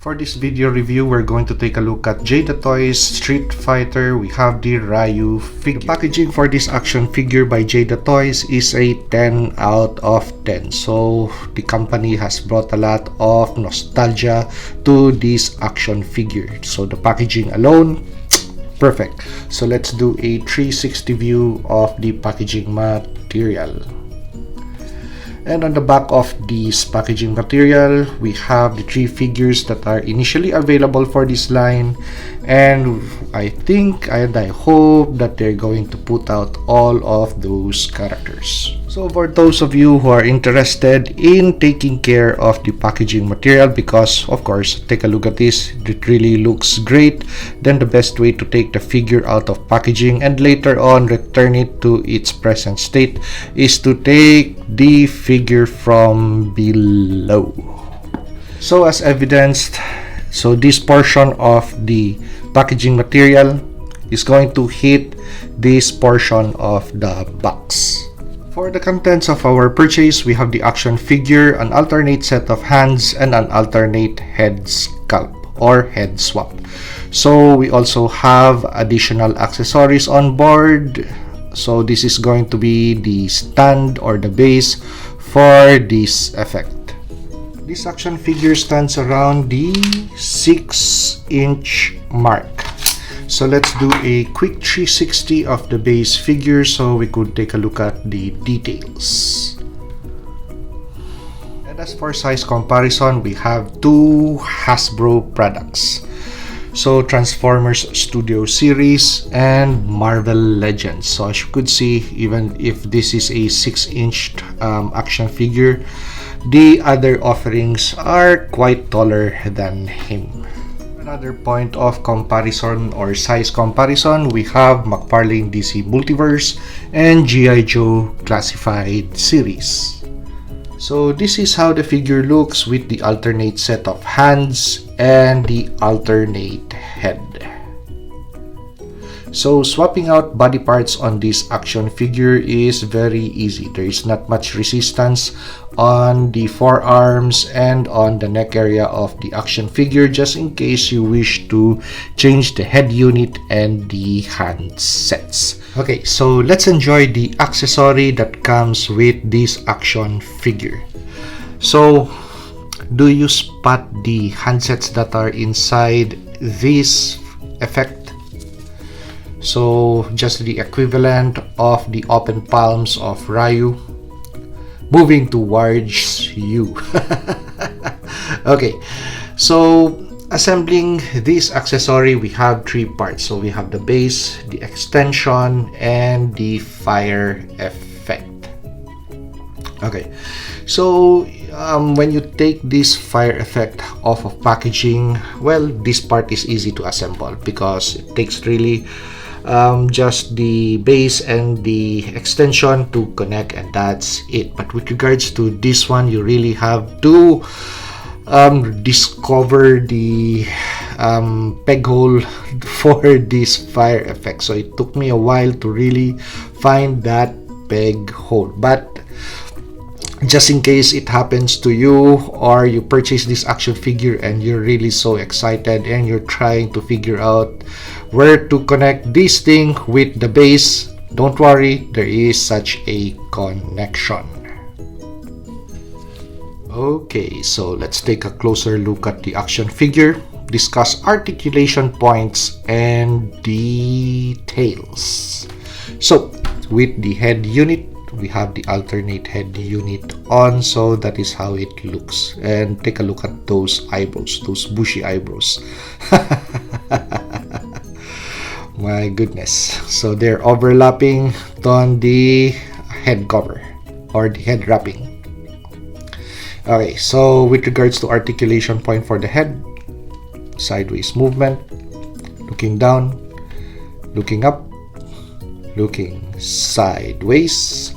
For this video review, we're going to take a look at Jada Toys Street Fighter. We have the Ryu figure. The packaging for this action figure by Jada Toys is a 10 out of 10. So the company has brought a lot of nostalgia to this action figure. So the packaging alone, perfect. So let's do a 360 view of the packaging material. And on the back of this packaging material, we have the 3 figures that are initially available for this line, and I think and I hope that they're going to put out all of those characters. So for those of you who are interested in taking care of the packaging material, because of course, take a look at this, it really looks great, then the best way to take the figure out of packaging and later on return it to its present state is to take the figure from below. So as evidenced, so this portion of the packaging material is going to hit this portion of the box. For the contents of our purchase, we have the action figure, an alternate set of hands, and an alternate head sculpt or head swap. So we also have additional accessories on board. So this is going to be the stand or the base for this effect. This action figure stands around the 6-inch mark. So let's do a quick 360 of the base figure so we could take a look at the details. And as for size comparison, we have 2 Hasbro products. So Transformers Studio Series and Marvel Legends. So as you could see, even if this is a 6-inch action figure, the other offerings are quite taller than him. Another point of comparison or size comparison, we have McFarlane DC Multiverse and G.I. Joe Classified Series. So this is how the figure looks with the alternate set of hands and the alternate head. So swapping out body parts on this action figure is very easy. There is not much resistance on the forearms and on the neck area of the action figure, just in case you wish to change the head unit and the hand sets. Okay, so let's enjoy the accessory that comes with this action figure. So do you spot the handsets that are inside this effect? So just the equivalent of the open palms of Ryu moving towards you. Okay, so assembling this accessory, we have 3 parts. So we have the base, the extension, and the fire effect. Okay, so when you take this fire effect off of packaging, well, this part is easy to assemble because it takes really just the base and the extension to connect, and that's it. But with regards to this one, you really have to discover the peg hole for this fire effect. So it took me a while to really find that peg hole, but just in case it happens to you or you purchase this action figure and you're really so excited and you're trying to figure out where to connect this thing with the base, don't worry, there is such a connection. Okay, so let's take a closer look at the action figure, discuss articulation points and details. So with the head unit, we have the alternate head unit on, so that is how it looks. And take a look at those eyebrows, those bushy eyebrows. My goodness, so they're overlapping on the head cover or the head wrapping. Okay, so with regards to articulation point for the head, sideways movement, looking down, looking up, looking sideways,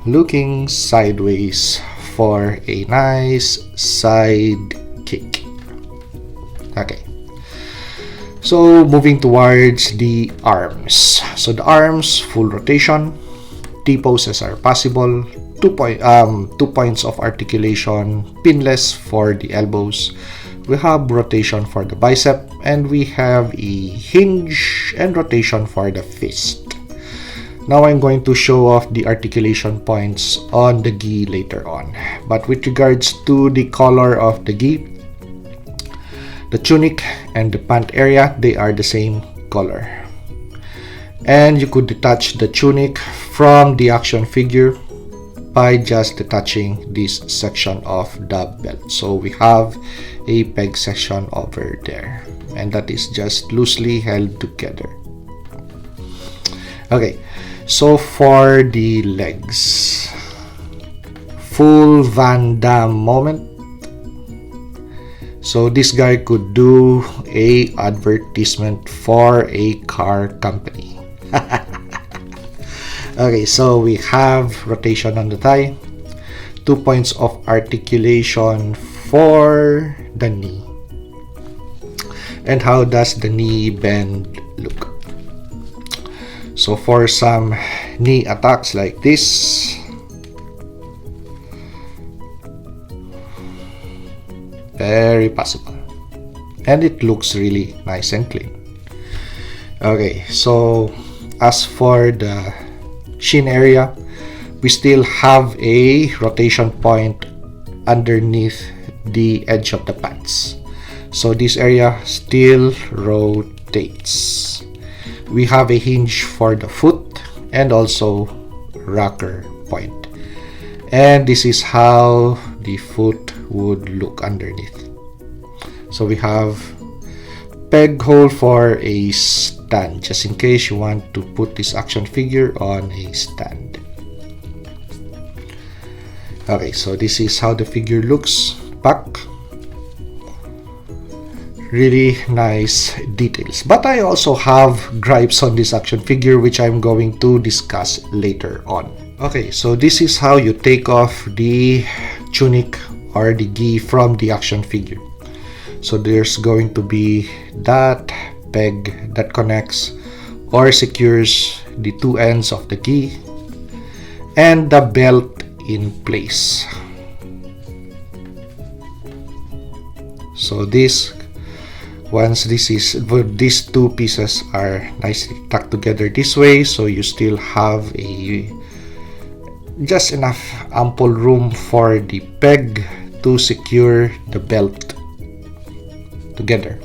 looking sideways for a nice side kick. Okay, so moving towards the arms. So the arms, full rotation, T-poses are possible, 2 points of articulation, pinless for the elbows, We have rotation for the bicep, and we have a hinge and rotation for the fist. Now I'm going to show off the articulation points on the gi later on. But with regards to the color of the gi, the tunic and the pant area, they are the same color. And you could detach the tunic from the action figure by just detaching this section of the belt. So we have a peg section over there, and that is just loosely held together. Okay, so for the legs, full Van Damme moment. So this guy could do a advertisement for a car company. Okay, so we have rotation on the thigh, 2 points of articulation for the knee. And how does the knee bend look? So for some knee attacks like this, very possible, and it looks really nice and clean. Okay, so as for the shin area, we still have a rotation point underneath the edge of the pants, so this area still rotates. We have a hinge for the foot and also rocker point, and this is how the foot would look underneath. So we have peg hole for a stand, just in case you want to put this action figure on a stand. Okay, so this is how the figure looks back. Really nice details, but I also have gripes on this action figure, which I'm going to discuss later on. Okay, so this is how you take off the tunic or the gi from the action figure. So there's going to be that peg that connects or secures the two ends of the gi and the belt in place. So once these two pieces are nicely tucked together this way, so you still have just enough ample room for the peg to secure the belt together.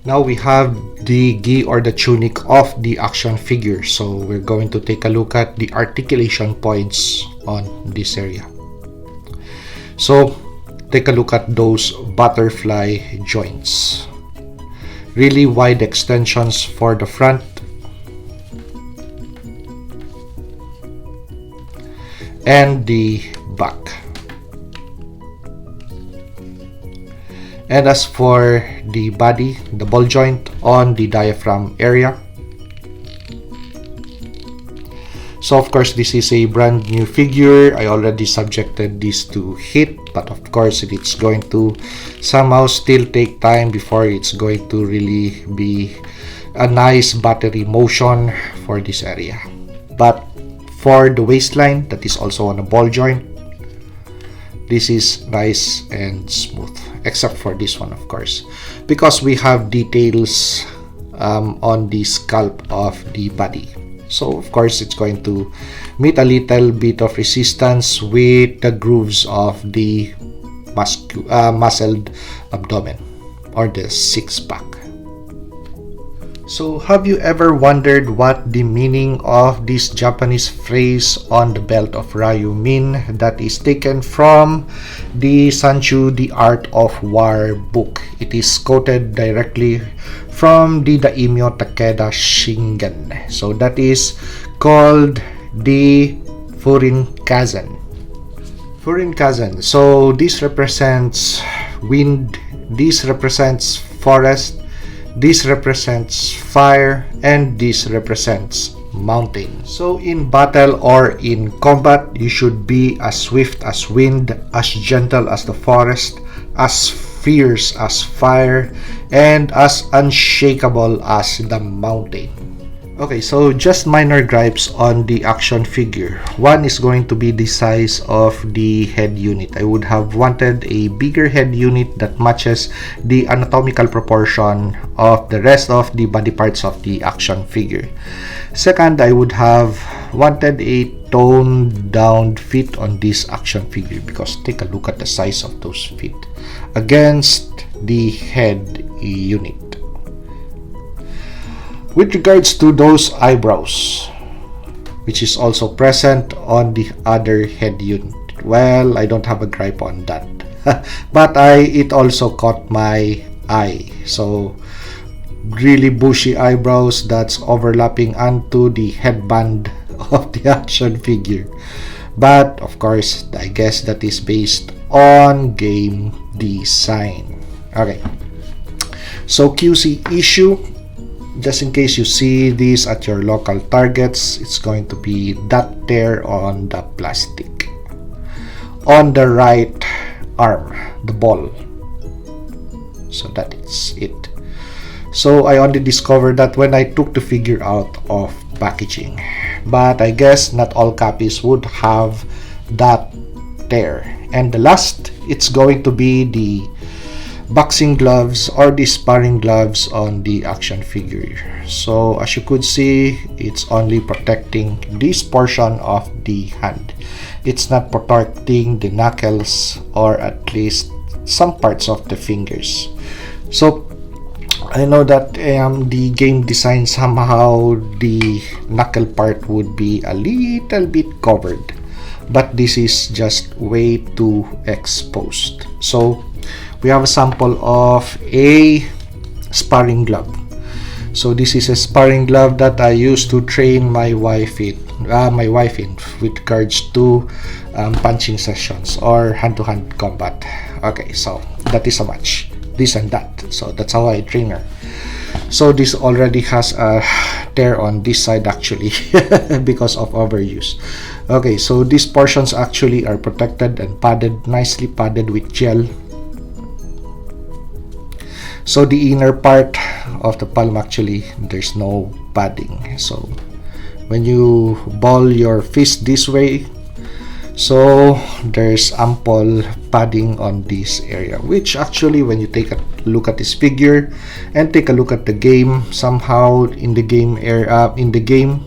Now we have the gi or the tunic of the action figure, so we're going to take a look at the articulation points on this area. So take a look at those butterfly joints, really wide extensions for the front and the back. And as for the body, the ball joint on the diaphragm area. So of course this is a brand new figure. I already subjected this to heat, but of course it's going to somehow still take time before it's going to really be a nice battery motion for this area. But for the waistline, that is also on a ball joint, this is nice and smooth, except for this one, of course, because we have details on the scalp of the body. So of course it's going to meet a little bit of resistance with the grooves of the muscled abdomen or the six-pack. So have you ever wondered what the meaning of this Japanese phrase on the belt of Ryu mean, that is taken from the Sanchu, the Art of War book? It is quoted directly from the Daimyo Takeda Shingen. So that is called the Furin-Kazan. Furin-Kazan. So this represents wind, this represents forest, this represents fire, and this represents mountain. So in battle or in combat, you should be as swift as wind, as gentle as the forest, as fierce as fire, and as unshakable as the mountain. Okay, so just minor gripes on the action figure. One is going to be the size of the head unit. I would have wanted a bigger head unit that matches the anatomical proportion of the rest of the body parts of the action figure. Second, I would have wanted a toned down feet on this action figure, because take a look at the size of those feet against the head unit. With regards to those eyebrows, which is also present on the other head unit, well, I don't have a gripe on that. But it also caught my eye. So really bushy eyebrows that's overlapping onto the headband of the action figure. But of course, I guess that is based on game design. Okay, so QC issue, just in case you see this at your local Targets, it's going to be that tear on the plastic on the right arm, the ball. So that is it. So I only discovered that when I took the figure out of packaging, but I guess not all copies would have that tear. And the last, it's going to be the boxing gloves or the sparring gloves on the action figure. So as you could see, it's only protecting this portion of the hand. It's not protecting the knuckles, or at least some parts of the fingers. So I know that the game design, somehow the knuckle part would be a little bit covered, but this is just way too exposed. So we have a sample of a sparring glove. So this is a sparring glove that I used to train my wife in with regards to punching sessions or hand-to-hand combat. Okay, so that is a match, this and that. So that's how I train her. So this already has a tear on this side actually because of overuse. Okay, so these portions actually are protected and padded, nicely padded with gel. So the inner part of the palm, actually there's no padding. So when you ball your fist this way, so there's ample padding on this area, which actually when you take a look at this figure and take a look at the game, somehow in the game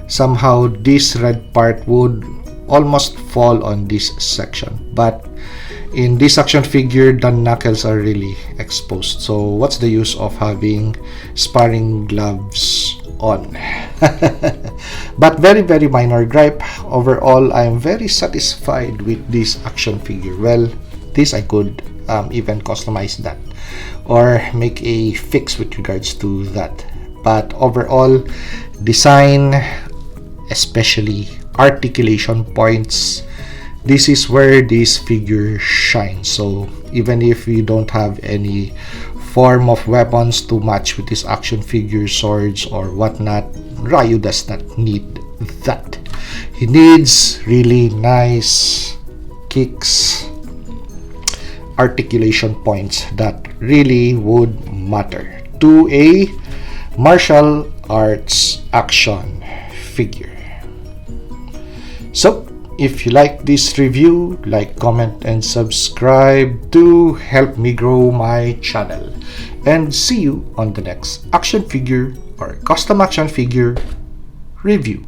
somehow this red part would almost fall on this section, but in this action figure the knuckles are really exposed. So what's the use of having sparring gloves on? But very minor gripe. Overall, I am very satisfied with this action figure. Well, this I could even customize that or make a fix with regards to that. But overall, design, especially articulation points, this is where this figure shines. So even if you don't have any form of weapons to match with this action figure, swords or whatnot, Ryu does not need that. He needs really nice kicks, articulation points that really would matter to a martial arts action figure. So if you like this review, like, comment, and subscribe to help me grow my channel. And see you on the next action figure or custom action figure review.